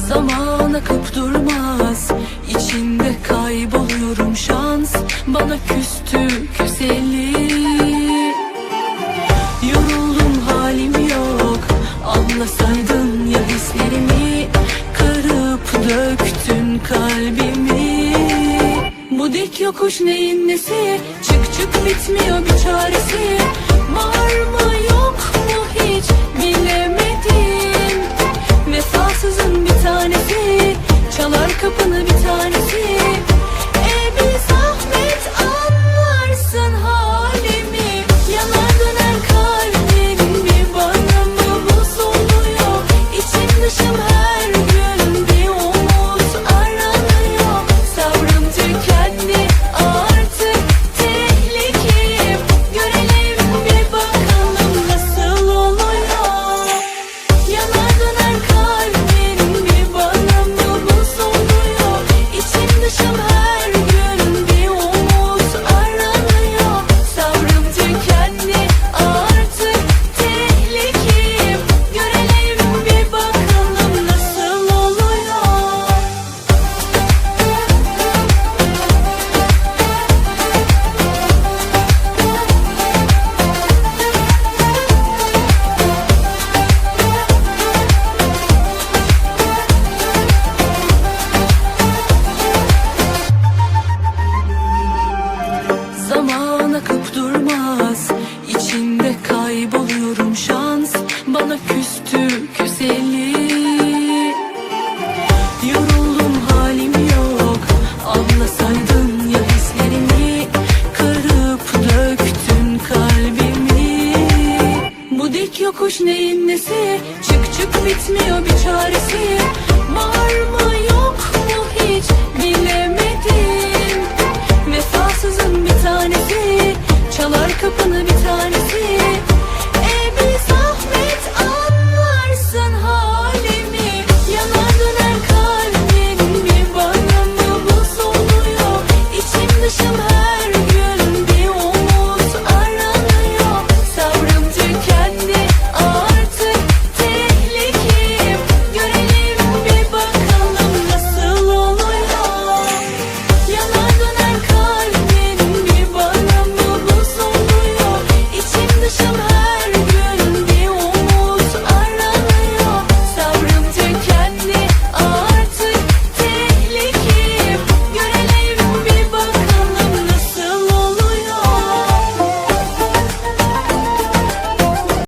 Zaman akıp durmaz, içinde kayboluyorum şans. Bana küstü güzeli, yoruldum halim yok. Anlasaydın ya hislerimi, kırıp döktün kalbimi. Bu dik yokuş neyin nesi, çık çık bitmiyor bir çaresi. Var mı yok mu hiç bilemedim. Vefasızın bir tanesi, çalar kapını bir tanesi. Bir zahmet anlarsın halimi. Yanar döner kalbim, bir bana mı buz oluyor. İçim dışım her gün bir umut aranıyor. Sabrım tükendi artık, tehlikeyim. Görelim bir bakalım nasıl oluyor. Yanar döner kalbim, bir bana mı buz oluyor. İçim dışım her gün bir umut aranıyor. Sabrım tükendi artık, tehlikeyim. Görelim bir bakalım nasıl oluyor. Zaman akıp durmaz, içinde kayboluyorum şans. Bana küstü güzeli, yoruldum halim yok. Anlasaydın ya hislerimi, kırıp döktün kalbimi. Bu dik yokuş neyin nesi, çık çık bitmiyor bir çaresi.